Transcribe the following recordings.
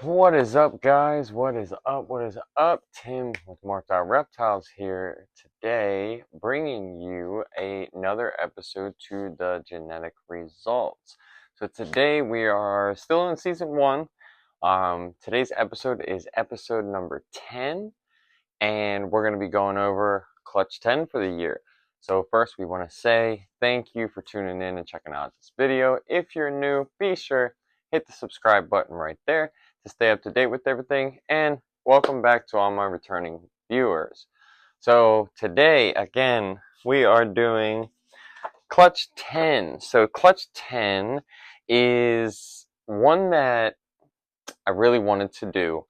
What is up, guys? What is up? What is up? Tim with Marked Out Reptiles here today, bringing you another episode to the genetic results. So today we are still in season one. Today's episode is episode number 10, and we're going to be going over clutch 10 for the year. So first, we want to say thank you for tuning in and checking out this video. If you're new, be sure hit the subscribe button right there to stay up to date with everything, and welcome back to all my returning viewers. So today, again, we are doing clutch 10. So clutch 10 is one that I really wanted to do.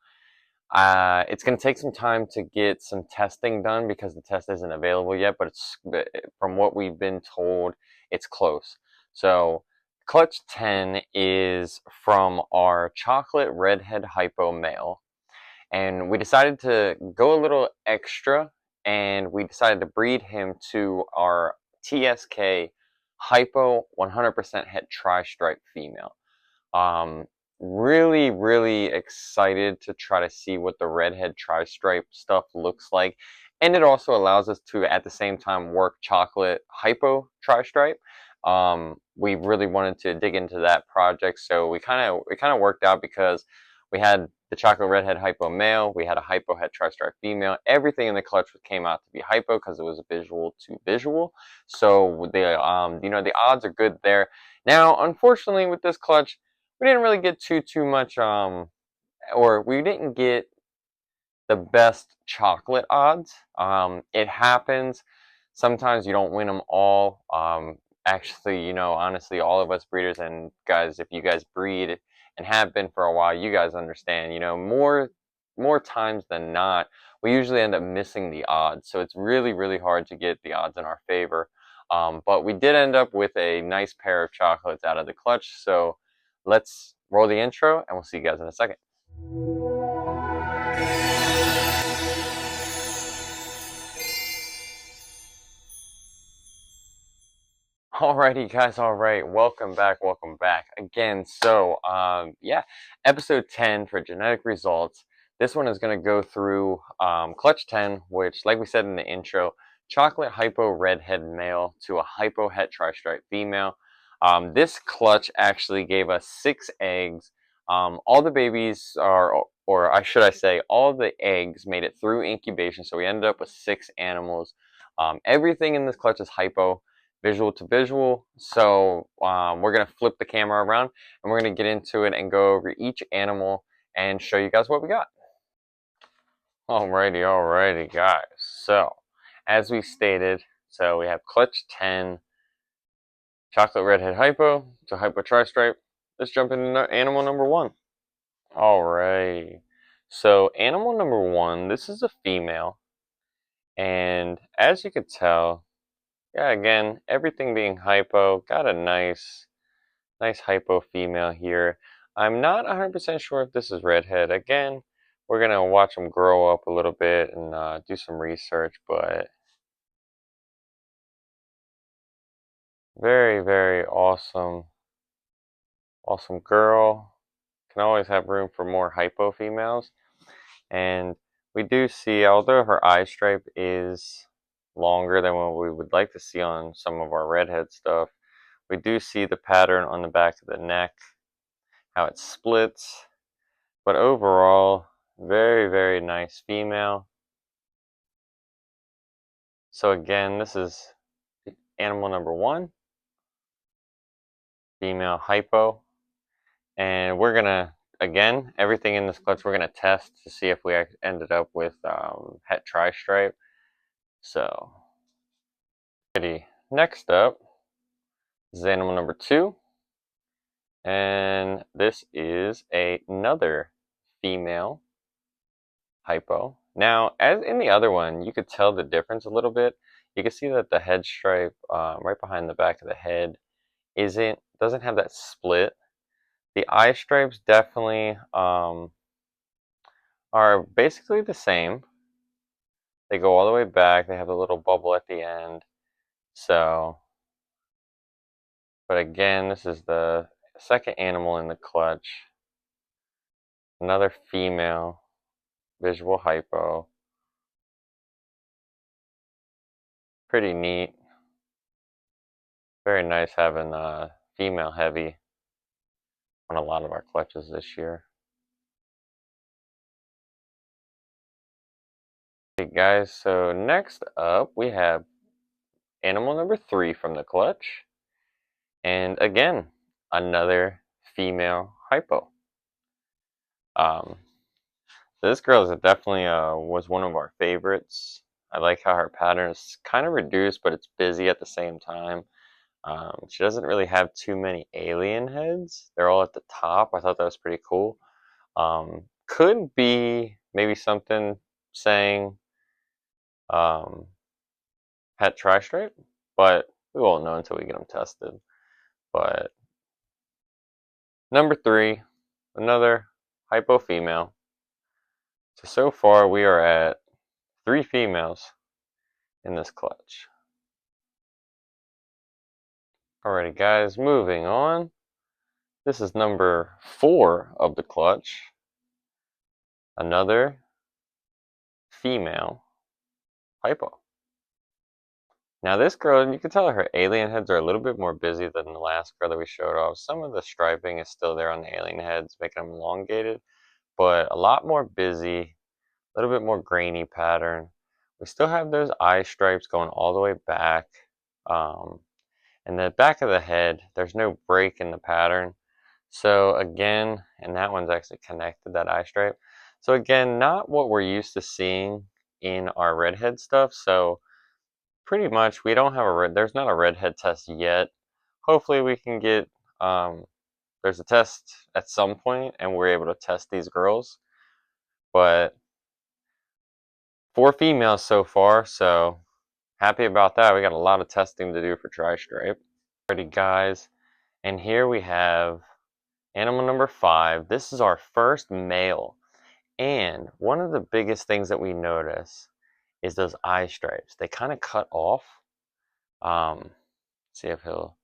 It's going to take some time to get some testing done because the test isn't available yet, but from what we've been told, it's close. So clutch 10 is from our chocolate redhead hypo male, and we decided to go a little extra, and we decided to breed him to our TSK hypo 100% het tri stripe female. Um, really excited to try to see what the Redhead Tri Stripe stuff looks like. And it also allows us to, at the same time, work chocolate Hypo Tri Stripe. We really wanted to dig into that project, so it kind of worked out because we had the chocolate redhead hypo male, we had a hypo het tri stripe female. Everything in the clutch came out to be hypo because it was visual to visual. So the the odds are good there. Now, unfortunately, with this clutch, we didn't really get too much or we didn't get the best chocolate odds. It happens. Sometimes you don't win them all. Actually, honestly, all of us breeders and guys, if you guys breed and have been for a while, you guys understand. More times than not, we usually end up missing the odds. So it's really hard to get the odds in our favor. But we did end up with a nice pair of chocolates out of the clutch. So let's roll the intro, and we'll see you guys in a second. Alrighty, guys. All right, welcome back again. So yeah, episode 10 for genetic results. This one is going to go through clutch 10, which, like we said in the intro, chocolate hypo redhead male to a hypo het tri stripe female. This clutch actually gave us 6 eggs. All the babies are, or should I say, all the eggs made it through incubation, so we ended up with 6 animals. Everything in this clutch is hypo, visual to visual. So we're going to flip the camera around, and we're going to get into it and go over each animal and show you guys what we got. Alrighty, guys. So, as we stated, so we have clutch 10, chocolate redhead hypo to hypo tri stripe. Let's jump into animal number 1. Alrighty. So, animal number 1, this is a female. And as you could tell, yeah, again, everything being hypo, got a nice hypo female here. I'm not 100% sure if this is redhead. Again, we're going to watch them grow up a little bit and do some research, but very awesome girl. Can always have room for more hypo females. And we do see, although her eye stripe is longer than what we would like to see on some of our redhead stuff, we do see the pattern on the back of the neck, how it splits. But overall, very nice female. So again, this is animal number 1, female hypo. And we're gonna, again, everything in this clutch, we're gonna test to see if we ended up with het tri stripe. So, next up is animal number 2. And this is another female hypo. Now, as in the other one, you could tell the difference a little bit. You can see that the head stripe right behind the back of the head doesn't have that split. The eye stripes definitely are basically the same. They go all the way back. They have a little bubble at the end. So, but again, this is the second animal in the clutch. Another female visual hypo. Pretty neat. Very nice having female heavy on a lot of our clutches this year. Okay guys, so next up we have animal number 3 from the clutch. And again, another female hypo. Um, this girl is definitely was one of our favorites. I like how her pattern is kind of reduced, but it's busy at the same time. She doesn't really have too many alien heads. They're all at the top. I thought that was pretty cool. Could be maybe something saying het Tri Stripe, but we won't know until we get them tested. But number 3, another hypo female. So far we are at 3 females in this clutch. Alrighty guys, moving on. This is number 4 of the clutch. Another female hypo. Now this girl, you can tell her alien heads are a little bit more busy than the last girl that we showed off. Some of the striping is still there on the alien heads, making them elongated, but a lot more busy, a little bit more grainy pattern. We still have those eye stripes going all the way back. And the back of the head, there's no break in the pattern. So again, and that one's actually connected, that eye stripe. So again, not what we're used to seeing in our redhead stuff. So pretty much we don't have there's not a redhead test yet. Hopefully we can get, there's a test at some point and we're able to test these girls. But 4 females so far, so happy about that. We got a lot of testing to do for Tri Stripe. Alrighty guys, and here we have animal number 5. This is our first male. And one of the biggest things that we notice is those eye stripes. They kind of cut off. See if he'll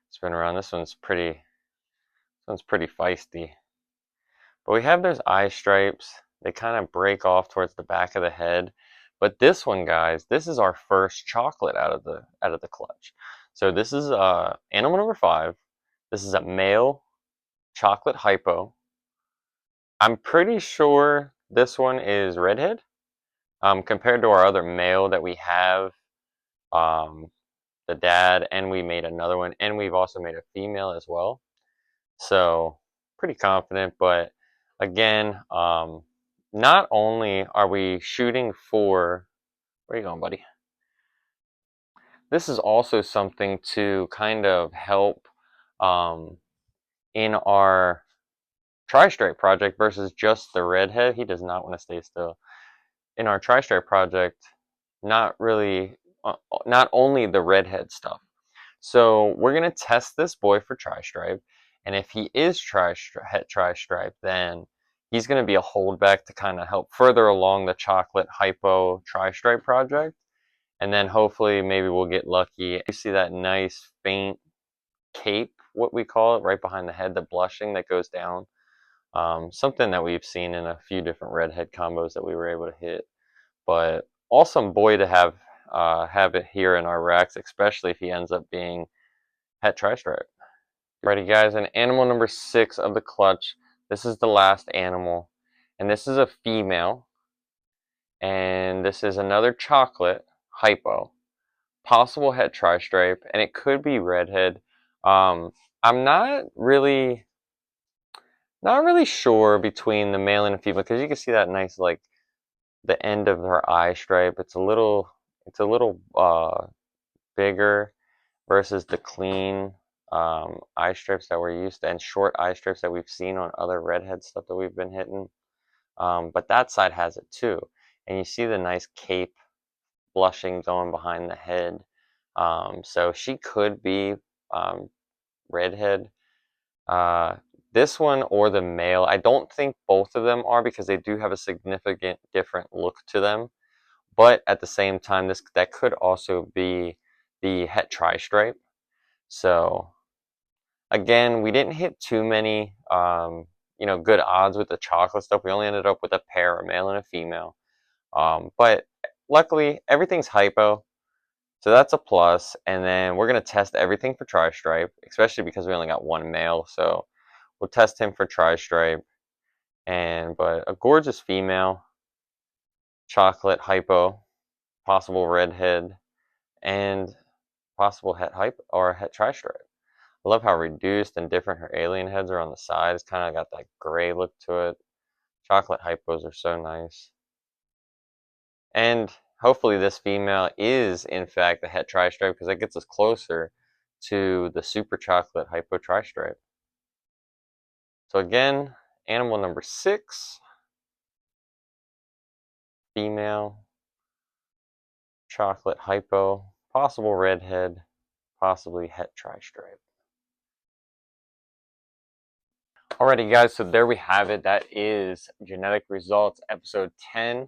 spin around. This one's pretty feisty. But we have those eye stripes. They kind of break off towards the back of the head. But this one, guys, this is our first chocolate out of the clutch. So this is animal number 5. This is a male chocolate hypo. I'm pretty sure this one is Redhead. Compared to our other male that we have, the dad, and we made another one, and we've also made a female as well. So pretty confident, but again, not only are we shooting for, where are you going, buddy? This is also something to kind of help in our Tri Stripe project versus just the redhead. He does not want to stay still. In our Tri Stripe project, not only the redhead stuff. So we're gonna test this boy for Tri Stripe, and if he is Tri Stripe, then he's gonna be a holdback to kind of help further along the chocolate hypo Tri Stripe project, and then hopefully maybe we'll get lucky. You see that nice faint cape, what we call it, right behind the head, the blushing that goes down. Something that we've seen in a few different redhead combos that we were able to hit. But awesome boy to have it here in our racks, especially if he ends up being het Tri Stripe. Alrighty guys, and animal number 6 of the clutch. This is the last animal, and this is a female, and this is another chocolate hypo, possible het Tri Stripe, and it could be redhead. I'm not really sure between the male and the female, because you can see that nice, like, the end of her eye stripe. It's a little bigger versus the clean eye stripes that we're used to, and short eye stripes that we've seen on other redhead stuff that we've been hitting. But that side has it too, and you see the nice cape blushing going behind the head. So she could be redhead. This one or the male, I don't think both of them are, because they do have a significant different look to them. But at the same time, that could also be the het Tri Stripe. So again, we didn't hit too many good odds with the chocolate stuff. We only ended up with a pair, a male and a female. But luckily, everything's hypo, so that's a plus. And then we're going to test everything for Tri Stripe, especially because we only got one male. So we'll test him for Tri Stripe. But a gorgeous female, chocolate hypo, possible redhead, and possible het hypo or het Tri Stripe. I love how reduced and different her alien heads are on the sides. Kind of got that gray look to it. Chocolate hypos are so nice. And hopefully this female is, in fact, the het Tri Stripe because that gets us closer to the super chocolate Hypo Tri Stripe. So again, animal number 6, female, chocolate hypo, possible redhead, possibly het Tri Stripe. Alrighty guys, so there we have it. That is Genetic Results episode 10.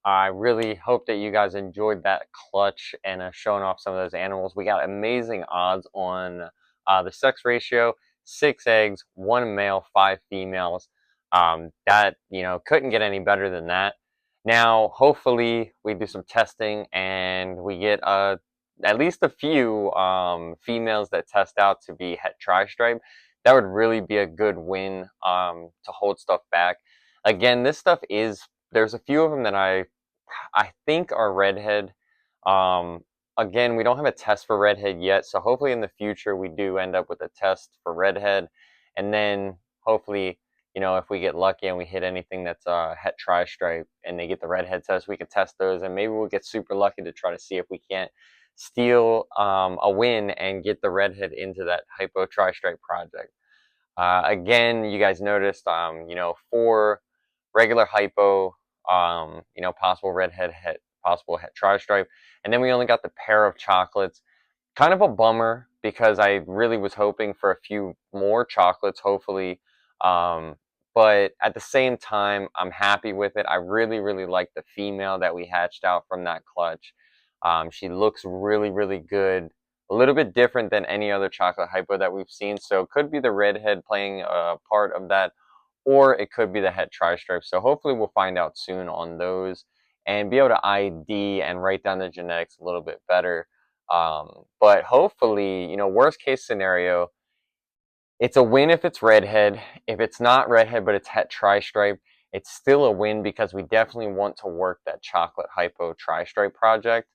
I really hope that you guys enjoyed that clutch and showing off some of those animals. We got amazing odds on the sex ratio: 6 eggs, 1 male, 5 females. That, couldn't get any better than that. Now, hopefully we do some testing and we get at least a few females that test out to be het Tri Stripe. That would really be a good win to hold stuff back. Again, this stuff there's a few of them that I think are redhead. Again, we don't have a test for redhead yet, so hopefully in the future we do end up with a test for redhead, and then hopefully, if we get lucky and we hit anything that's het Tri Stripe and they get the redhead test, we can test those, and maybe we'll get super lucky to try to see if we can't steal a win and get the redhead into that Hypo Tri Stripe project. Again, you guys noticed, for regular hypo, possible redhead, possible het Tri Stripe, and then we only got the pair of chocolates. Kind of a bummer because I really was hoping for a few more chocolates, hopefully. But at the same time, I'm happy with it. I really, really like the female that we hatched out from that clutch. She looks really, really good. A little bit different than any other chocolate hypo that we've seen. So it could be the redhead playing a part of that, or it could be the het Tri Stripe. So hopefully we'll find out soon on those and be able to ID and write down the genetics a little bit better. But hopefully, worst case scenario, it's a win if it's redhead. If it's not redhead, but it's het Tri Stripe, it's still a win because we definitely want to work that chocolate hypo Tri Stripe project.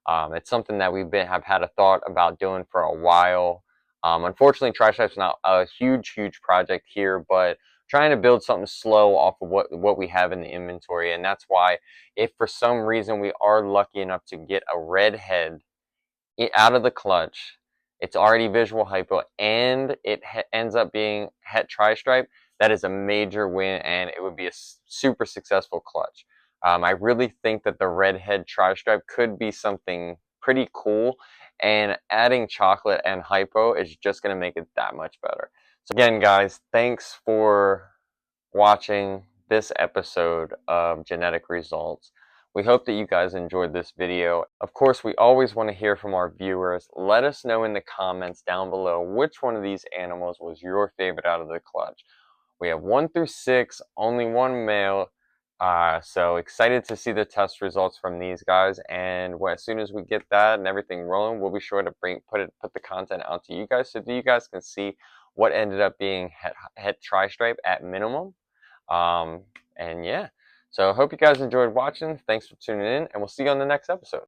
It's something that have had a thought about doing for a while. Unfortunately, Tri Stripe's not a huge project here, but trying to build something slow off of what we have in the inventory, and that's why if for some reason we are lucky enough to get a redhead out of the clutch, it's already visual hypo, and it ends up being het Tri Stripe, that is a major win, and it would be a super successful clutch. I really think that the redhead Tri Stripe could be something pretty cool, and adding chocolate and hypo is just going to make it that much better. So again, guys, thanks for watching this episode of Genetic Results. We hope that you guys enjoyed this video. Of course, we always want to hear from our viewers. Let us know in the comments down below which one of these animals was your favorite out of the clutch. We have 1 through 6, only 1 male. So excited to see the test results from these guys, and as soon as we get that and everything rolling, we'll be sure to put the content out to you guys so that you guys can see what ended up being het Tri Stripe at minimum. And yeah, so I hope you guys enjoyed watching. Thanks for tuning in, and we'll see you on the next episode.